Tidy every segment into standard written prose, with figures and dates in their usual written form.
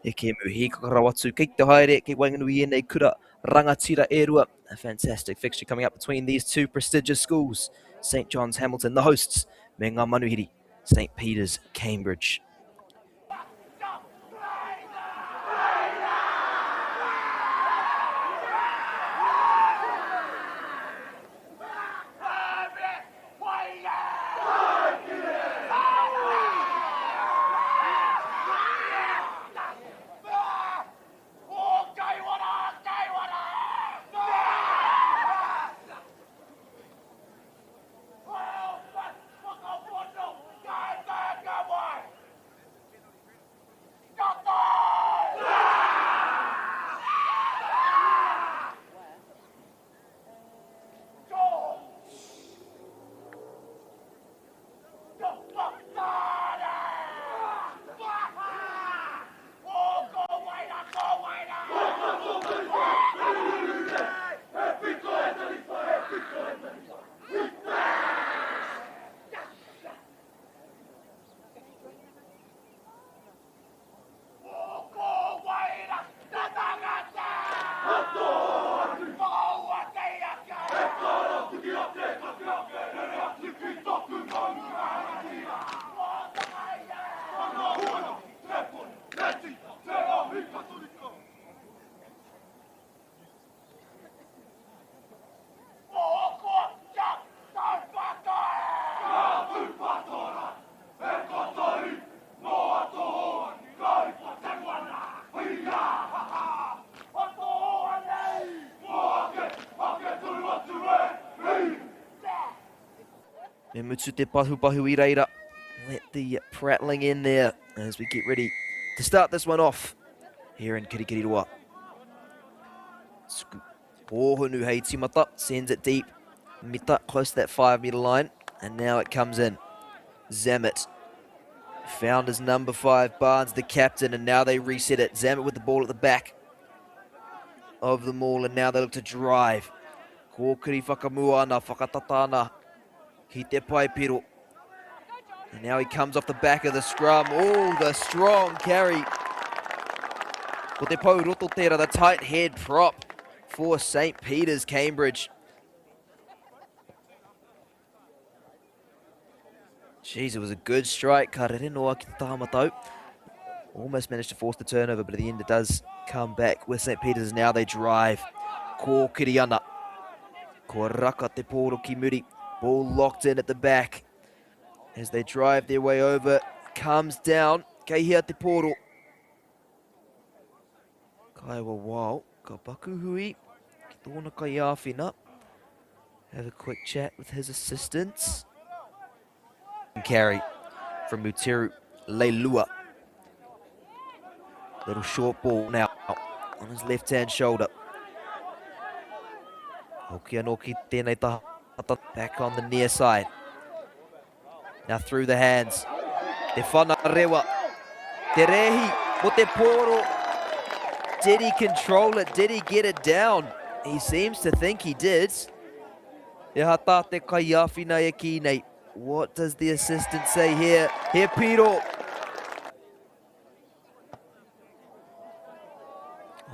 E ke muhi kakarawatu kei te haere ke Whanganui nei kura rangatira e rua. A fantastic fixture coming up between these two prestigious schools. St John's Hamilton, the hosts, me ngā manuhiri, St Peter's Cambridge. Me mutu te pahu I reira. Let the prattling in there as we get ready to start this one off here in Kirikiriroa. Ohunu hei timata, sends it deep. Mita close to that 5 metre line, and now it comes in. Zamet found his number 5, Barnes the captain, and now they reset it. Zamet with the ball at the back of the maul, and now they look to drive. Kōkiri whakamuana, whakatatana, ki te pai piro. And now he comes off the back of the scrum. Oh, the strong carry. Ko te pau roto tera, the tight head prop for St Peter's Cambridge. Jeez, it was a good strike. Karere noa ki te tahamatau. Almost managed to force the turnover, but at the end it does come back with St Peter's. Now they drive. Kōkiri ana. Ko raka te pōro ki muri. Ball locked in at the back. As they drive their way over, comes down. Kei hea te pōro. Kaiwa wao, ka paku hui. Ki tōna kai āwhina. Have a quick chat with his assistants. Carry from Mutiru Leilua. Little short ball now on his left-hand shoulder. Hoki anō ki tēnei tahata back on the near side. Now through the hands. Te whanarewa. Te rehi mo te pōro. Did he control it? Did he get it down? He seems to think he did. E hata te kai āwhina e ki nei. What does the assistant say here? He piro.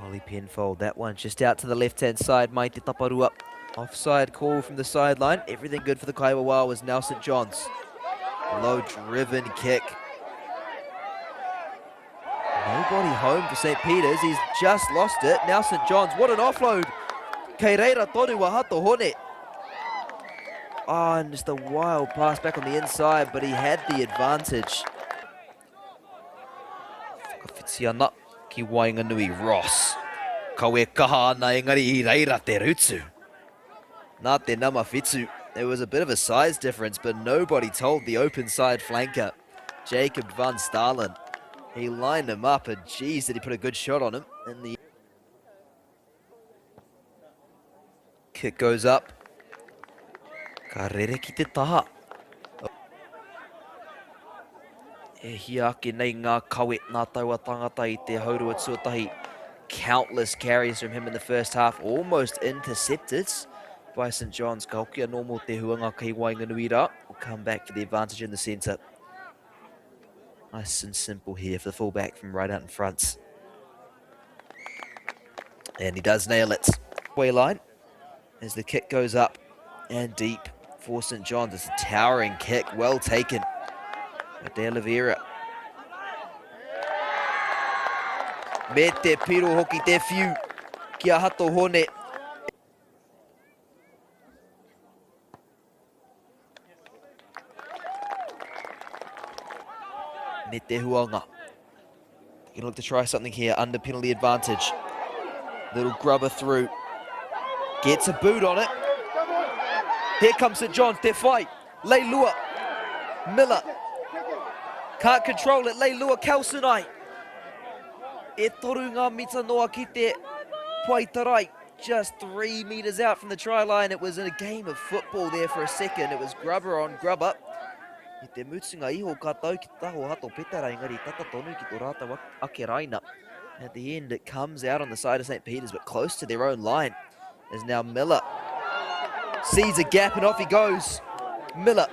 Ollie Penfold, that one just out to the left-hand side. Mai te taparua. Offside call from the sideline. Everything good for the Kaiwa was now St John's. Low driven kick. Nobody home for St Peter's. He's just lost it. Now St John's. What an offload. Kei reira tonu wa hato hone. Oh, and just a wild pass back on the inside, but he had the advantage. Whakawhitiana ki Whanganui Ross. Kawe kaha ana engari I reira te rutsu. Nā te nama whitu. There was a bit of a size difference, but nobody told the open side flanker, Jacob van Stalen. He lined him up, and geez, did he put a good shot on him. And the kick goes up. Karere ki te taha. E hiake nei ngā kawe nā taua tangata I te haurua tuatahi. Countless carries from him in the first half, almost intercepted by St John's. Ka hoki anō mō te huanga kei Whanganui rā. Will come back for the advantage in the centre. Nice and simple here for the fullback from right out in front. And he does nail it. Way line as the kick goes up and deep for St John's. It's a towering kick, well taken by De Oliveira. Me te piro hoki te whiu kia hato hone. Me te huanga. You look to try something here under penalty advantage. Little grubber through. Gets a boot on it. Here comes St John's, te whai. Leilua. Miller. Can't control it. Leilua Kalsunai. E toru ngā mita noa ki te Paitarai. Just 3 metres out from the try line. It was in a game of football there for a second. It was grubber on grubber. I te mutunga iho ka tau ki taho hato petara engari tata tonu ki tō rāta ake raina. At the end, it comes out on the side of St Peter's, but close to their own line. Is now Miller. Sees a gap and off he goes. Miller.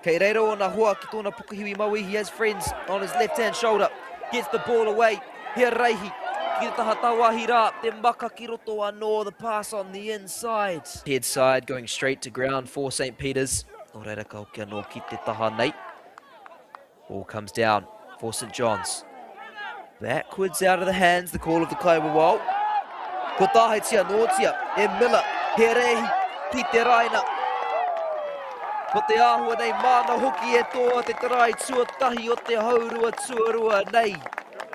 Kei reiro o na hoa ki tōna pukahiwi maui. He has friends on his left-hand shoulder. Gets the ball away. Here reihi. Ki taha tawahi rā. Te maka ki roto anō. The pass on the inside. Head side going straight to ground for St Peter's. O reira ka hoki anō ki te taha nei. Ball comes down for St John's. Backwards out of the hands, the call of the Kaiwa Wall. Ko tāheitia nōtia, e Miller, he rehi, ki te raina. Ko te āhua nei, mana hoki e tō te tarai tuatahi o te haurua tuarua nei,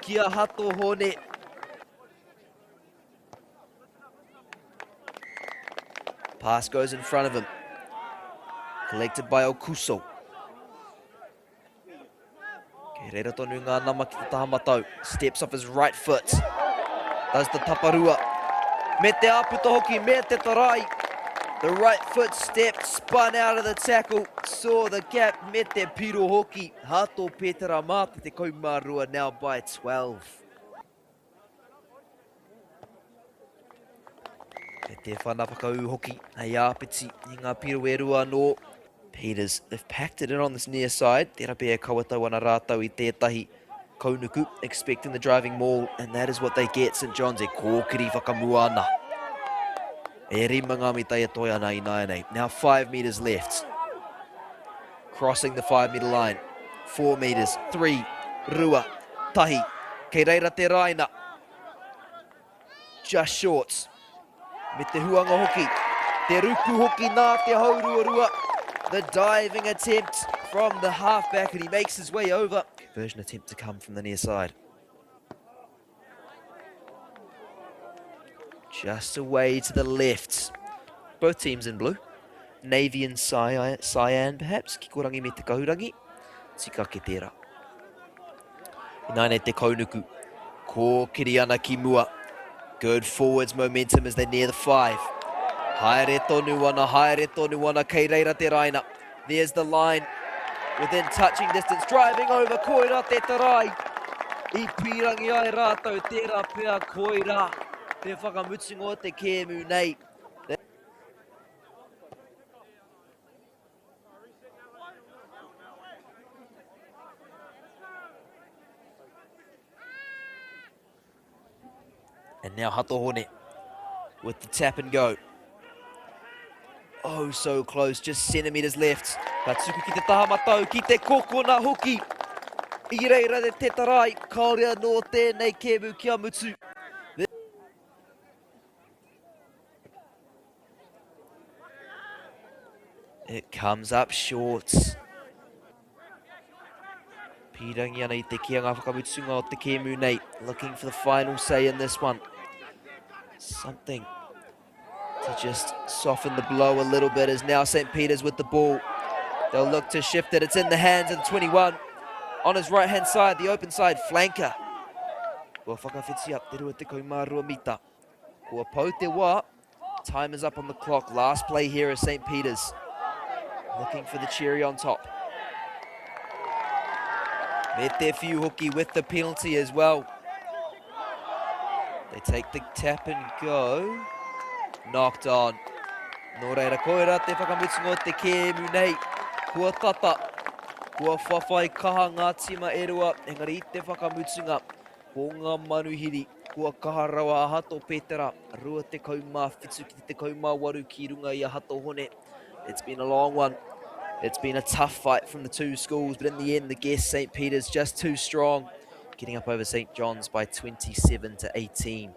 kia hato hone. Pass goes in front of him. Collected by Okuso. Reira tonu ngā nama ki te taha matau. Steps off his right foot. Does the taparua. Me te aputa hoki, me te tarai. The right foot stepped, spun out of the tackle. Saw the gap, me te piro hoki. Hato Petera mata te kaumarua now by 12. Me te whanapakau hoki. Hei āpiti i ngā piro e rua anō. Peters, they've packed it in on this near side. Tērā pēr kawatau ana rātau I tētahi kaunuku, expecting the driving maul, and that is what they get. St John's e kōkiri whakamua ana. E rima ngā mitai e toi ana I nāianei. Now 5 metres left. Crossing the 5 metre line. 4 metres, 3, rua, tahi. Kei reira te raina. Just short. Me te huanga hoki. Te ruku hoki nā te haurua rua. The diving attempt from the halfback, and he makes his way over. Conversion attempt to come from the near side. Just away to the left. Both teams in blue. Navy and cyan perhaps. Kikorangi me te kahurangi. Tika ke tērā. Inaine te kaunuku. Kōkiri ana ki mua. Good forwards momentum as they near the 5. Haere tonu ana, kei reira te raina. There's the line, within touching distance, driving over, koira te tarai. I pirangi ai rātou, tērā pēr koira. Te whakamutungo te kēmu nei. And now Hatohone with the tap and go. Oh, so close, just centimetres left. Katsuku ki te taha matau, ki te kokona hoki. I reira te tarai, kaurea no tēnei kēmu kia mutu. It comes up short. Pirangi ana I te kianga whakamutunga o te kēmu nei. Looking for the final say in this one. Something to just soften the blow a little bit as now St Peter's with the ball. They'll look to shift it. It's in the hands of 21. On his right-hand side, the open side flanker. Kua whakawhitia, te rua te kaumarua mita. Kua pau te wā. Time is up on the clock. Last play here is St Peter's. Looking for the cherry on top. Me te whiu hoki with the penalty as well. They take the tap and go. Knocked on. Nō reira koira te whakamutunga o te kēmu nei. Kua tata. Kua whawhai kaha ngā tima e rua. Engari I te whakamutunga. Ko ngā manuhiri. Kua kaharawa hato Petera, rua te kaumā whitu ki te kaumā waru ki runga I a hato hone. It's been a long one. It's been a tough fight from the two schools, but in the end, the guest St. Peter's just too strong, getting up over St. John's by 27 to 18.